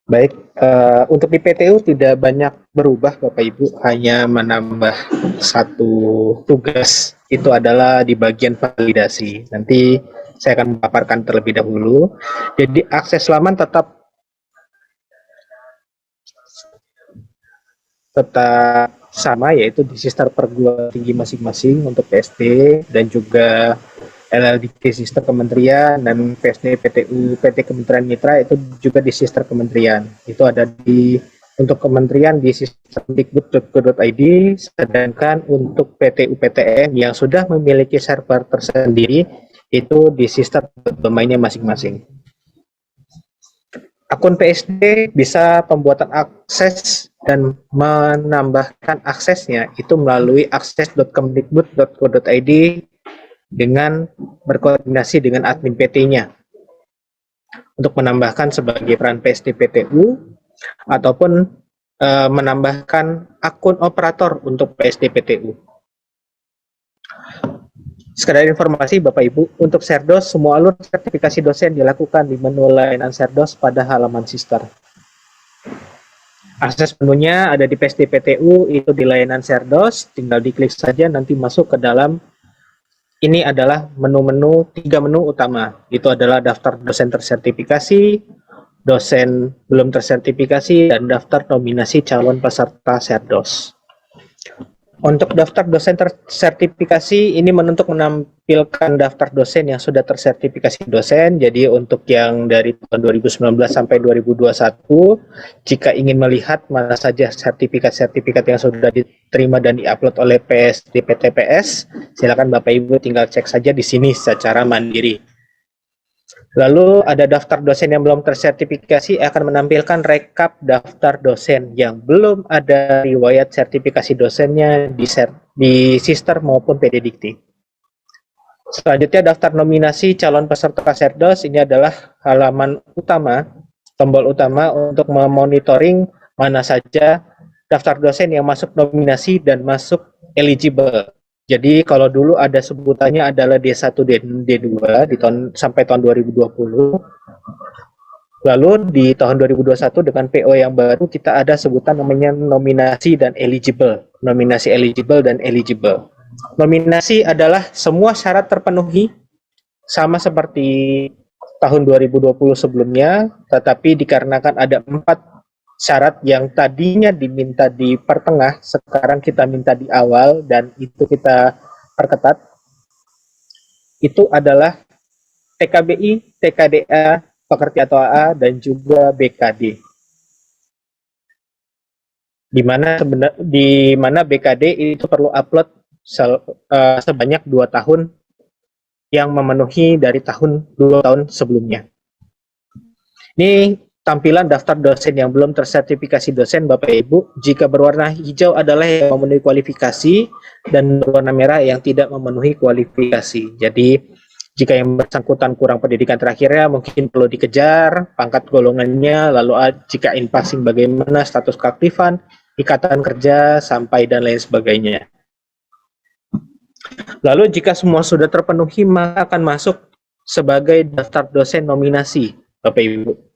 Baik, untuk di PTU tidak banyak berubah Bapak Ibu, hanya menambah satu tugas, itu adalah di bagian validasi. Nanti saya akan memaparkan terlebih dahulu. Jadi akses laman tetap sama, yaitu di sister perguruan tinggi masing-masing untuk PSD dan juga LLDT sister kementerian, dan PSD PTU PT Kementerian Mitra itu juga di sister kementerian. Itu ada di untuk kementerian di sistemdikbud.go.id, sedangkan untuk PTU PTN yang sudah memiliki server tersendiri itu di sister domainnya masing-masing. Akun PSD bisa pembuatan akses dan menambahkan aksesnya itu melalui akses.kemdikbud.go.id dengan berkoordinasi dengan admin PT-nya untuk menambahkan sebagai peran PSD PTU ataupun menambahkan akun operator untuk PSD PTU. Sekadar informasi Bapak Ibu, untuk Serdos semua alur sertifikasi dosen dilakukan di menu layanan Serdos pada halaman sister. Akses menunya ada di PSD PTU, itu di layanan Serdos, tinggal diklik saja nanti masuk ke dalam. Ini adalah menu-menu, 3 menu utama. Itu adalah daftar dosen tersertifikasi, dosen belum tersertifikasi, dan daftar nominasi calon peserta Serdos. Untuk daftar dosen tersertifikasi, ini untuk menampilkan daftar dosen yang sudah tersertifikasi dosen. Jadi untuk yang dari tahun 2019 sampai 2021, jika ingin melihat mana saja sertifikat-sertifikat yang sudah diterima dan diupload oleh PSD PTPS, silakan Bapak Ibu tinggal cek saja di sini secara mandiri. Lalu ada daftar dosen yang belum tersertifikasi akan menampilkan rekap daftar dosen yang belum ada riwayat sertifikasi dosennya di sister maupun PD Dikti. Selanjutnya daftar nominasi calon peserta Serdos, ini adalah halaman utama, tombol utama untuk memonitoring mana saja daftar dosen yang masuk nominasi dan masuk eligible. Jadi kalau dulu ada sebutannya adalah D1, D2 di sampai tahun 2020. Lalu di tahun 2021 dengan PO yang baru kita ada sebutan namanya nominasi dan eligible. Nominasi eligible dan eligible. Nominasi adalah semua syarat terpenuhi sama seperti tahun 2020 sebelumnya, tetapi dikarenakan ada 4 syarat yang tadinya diminta di pertengah, sekarang kita minta di awal dan itu kita perketat. Itu adalah TKBI, TKDA, pekerti atau AA, dan juga BKD. Di mana BKD itu perlu upload sebanyak 2 tahun yang memenuhi dari 2 tahun sebelumnya. Ini tampilan daftar dosen yang belum tersertifikasi dosen Bapak Ibu. Jika berwarna hijau adalah yang memenuhi kualifikasi dan berwarna merah yang tidak memenuhi kualifikasi. Jadi jika yang bersangkutan kurang pendidikan terakhirnya mungkin perlu dikejar pangkat golongannya, lalu jika in passing bagaimana status keaktifan, ikatan kerja, sampai dan lain sebagainya. Lalu jika semua sudah terpenuhi maka akan masuk sebagai daftar dosen nominasi Bapak Ibu,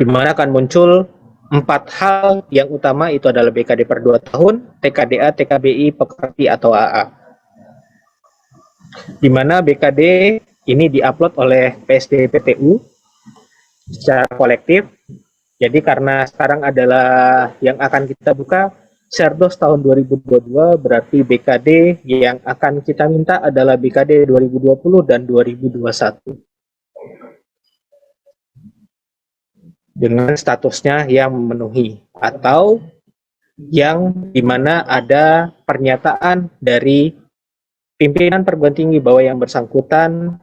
di mana akan muncul 4 hal yang utama, itu adalah BKD per 2 tahun, TKDA, TKBI, pekerti atau AA. Di mana BKD ini diupload oleh PSD PTU secara kolektif. Jadi karena sekarang adalah yang akan kita buka Serdos tahun 2022, berarti BKD yang akan kita minta adalah BKD 2020 dan 2021. Dengan statusnya yang memenuhi atau yang dimana ada pernyataan dari pimpinan perguruan tinggi bahwa yang bersangkutan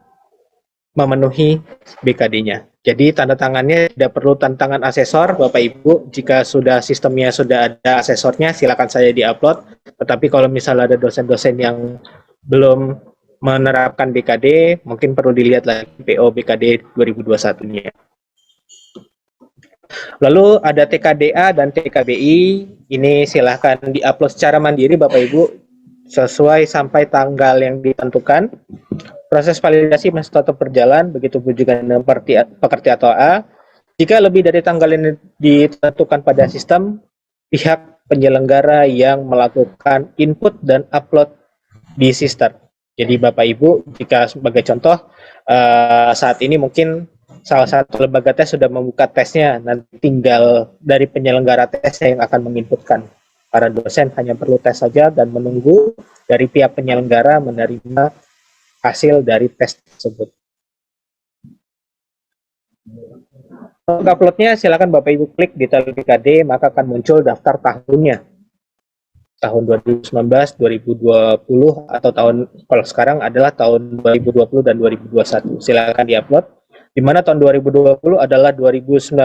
memenuhi BKD-nya. Jadi tanda tangannya tidak perlu tantangan asesor Bapak Ibu. Jika sudah sistemnya sudah ada asesornya silakan saja diupload. Tetapi kalau misalnya ada dosen-dosen yang belum menerapkan BKD, mungkin perlu dilihat lagi PO BKD 2021-nya. Lalu ada TKDA dan TKBI, ini silahkan diupload secara mandiri Bapak Ibu sesuai sampai tanggal yang ditentukan. Proses validasi masih tetap berjalan, begitu juga dengan pekerti atau A. Jika lebih dari tanggal ini ditentukan pada sistem, pihak penyelenggara yang melakukan input dan upload di sistem. Jadi Bapak Ibu, jika sebagai contoh, saat ini mungkin salah satu lembaga tes sudah membuka tesnya, nanti tinggal dari penyelenggara tesnya yang akan menginputkan. Para dosen hanya perlu tes saja dan menunggu dari pihak penyelenggara menerima hasil dari tes tersebut. Untuk uploadnya silakan Bapak Ibu klik di BKD, maka akan muncul daftar tahunnya. Tahun 2019, 2020, atau kalau sekarang adalah tahun 2020 dan 2021. Silakan diupload. Di mana tahun 2020 adalah 2019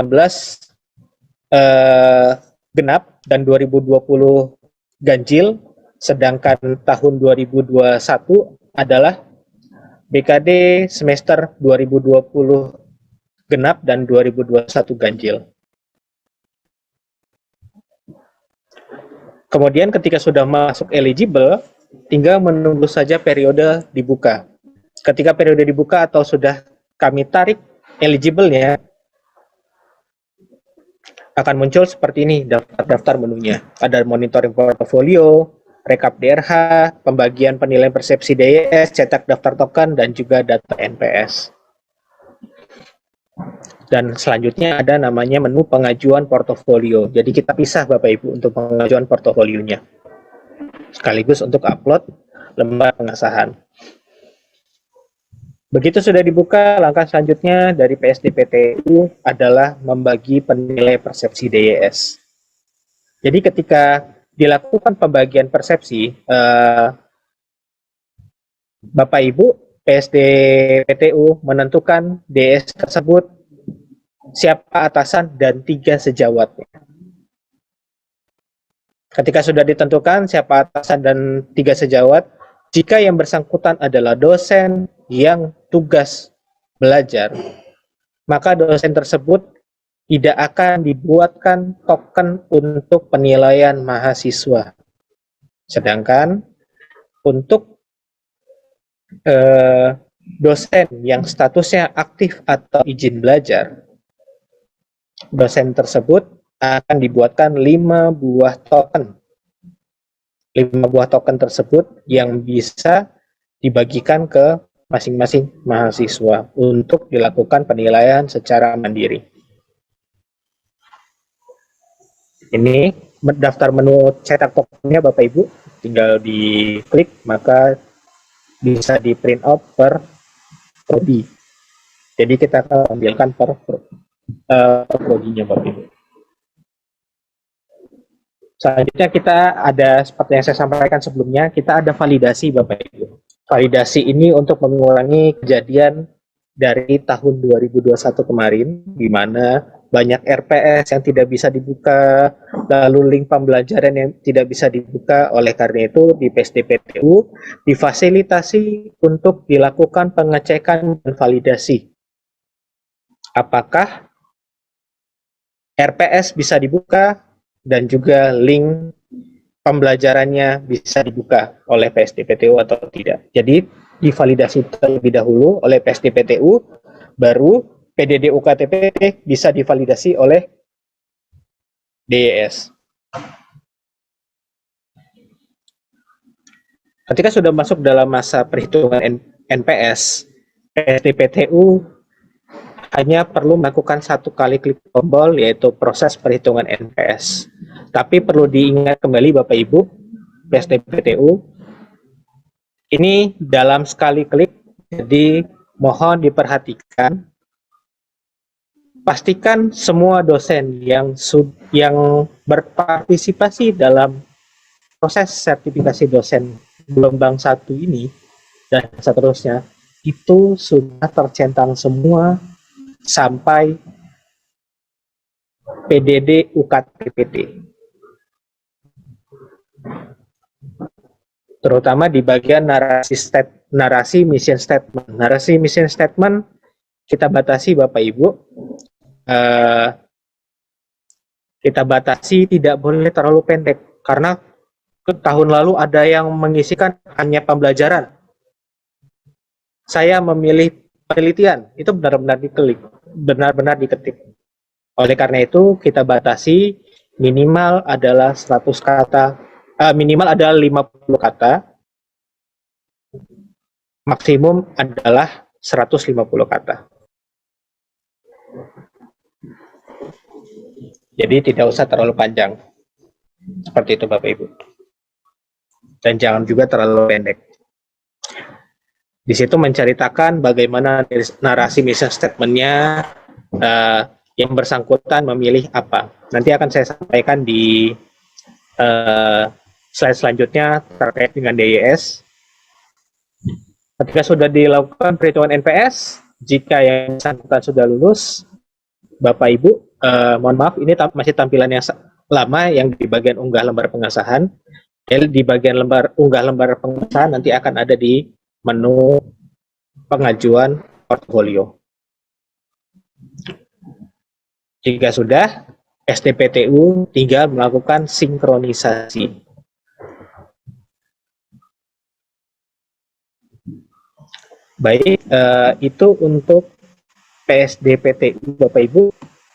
genap dan 2020 ganjil, sedangkan tahun 2021 adalah BKD semester 2020 genap dan 2021 ganjil. Kemudian ketika sudah masuk eligible, tinggal menunggu saja periode dibuka. Ketika periode dibuka atau sudah kami tarik eligible-nya, akan muncul seperti ini daftar menunya. Ada monitoring portofolio, rekap DRH, pembagian penilaian persepsi DYS, cetak daftar token, dan juga data NPS. Dan selanjutnya ada namanya menu pengajuan portofolio. Jadi kita pisah Bapak Ibu untuk pengajuan portofolionya. Sekaligus untuk upload lembar pengesahan. Begitu sudah dibuka, langkah selanjutnya dari PSDPTU adalah membagi penilai persepsi DYS. Jadi ketika dilakukan pembagian persepsi, Bapak Ibu, PSDPTU menentukan DYS tersebut siapa atasan dan 3 sejawatnya. Ketika sudah ditentukan siapa atasan dan 3 sejawat, jika yang bersangkutan adalah dosen yang tugas belajar, maka dosen tersebut tidak akan dibuatkan token untuk penilaian mahasiswa. Sedangkan untuk dosen yang statusnya aktif atau izin belajar, dosen tersebut akan dibuatkan 5 buah token. 5 buah token tersebut yang bisa dibagikan ke masing-masing mahasiswa untuk dilakukan penilaian secara mandiri. Ini daftar menu cetak tokennya Bapak Ibu, tinggal diklik maka bisa di print out per prodi. Jadi kita akan ambilkan per prodinya Bapak Ibu. Selanjutnya kita ada, seperti yang saya sampaikan sebelumnya, kita ada validasi Bapak Ibu. Validasi ini untuk mengurangi kejadian dari tahun 2021 kemarin, di mana banyak RPS yang tidak bisa dibuka, lalu link pembelajaran yang tidak bisa dibuka. Oleh karena itu, di PSDPTU difasilitasi untuk dilakukan pengecekan dan validasi. Apakah RPS bisa dibuka dan juga link pembelajarannya bisa dibuka oleh PSDPTU atau tidak. Jadi divalidasi terlebih dahulu oleh PSDPTU, baru PDD UKTPT bisa divalidasi oleh DYS. Ketika sudah masuk dalam masa perhitungan NPS, PSDPTU hanya perlu melakukan 1 kali klik tombol, yaitu proses perhitungan NPS. Tapi perlu diingat kembali Bapak Ibu, PSDPTU, ini dalam sekali klik, jadi mohon diperhatikan, pastikan semua dosen yang berpartisipasi dalam proses sertifikasi dosen gelombang 1 ini, dan seterusnya, itu sudah tercentang semua sampai PDD UKTPT. Terutama di bagian narasi mission statement. Narasi mission statement kita batasi Bapak Ibu. Kita batasi tidak boleh terlalu pendek, karena tahun lalu ada yang mengisikan hanya pembelajaran. Saya memilih penelitian, itu benar-benar diketik. Oleh karena itu, kita batasi minimal adalah 100 kata, minimal adalah 50 kata, maksimum adalah 150 kata. Jadi tidak usah terlalu panjang. Seperti itu Bapak Ibu. Dan jangan juga terlalu pendek. Di situ menceritakan bagaimana narasi mission statement-nya, yang bersangkutan memilih apa. Nanti akan saya sampaikan di slide selanjutnya terkait dengan DYS. Ketika sudah dilakukan perhitungan NPS, jika yang bersangkutan sudah lulus, Bapak Ibu, mohon maaf, ini masih tampilan yang lama yang di bagian unggah lembar pengesahan. Di bagian unggah lembar pengesahan nanti akan ada di menu pengajuan portfolio. Jika sudah, SDPTU tinggal melakukan sinkronisasi. Baik, itu untuk PSDPTU Bapak Ibu.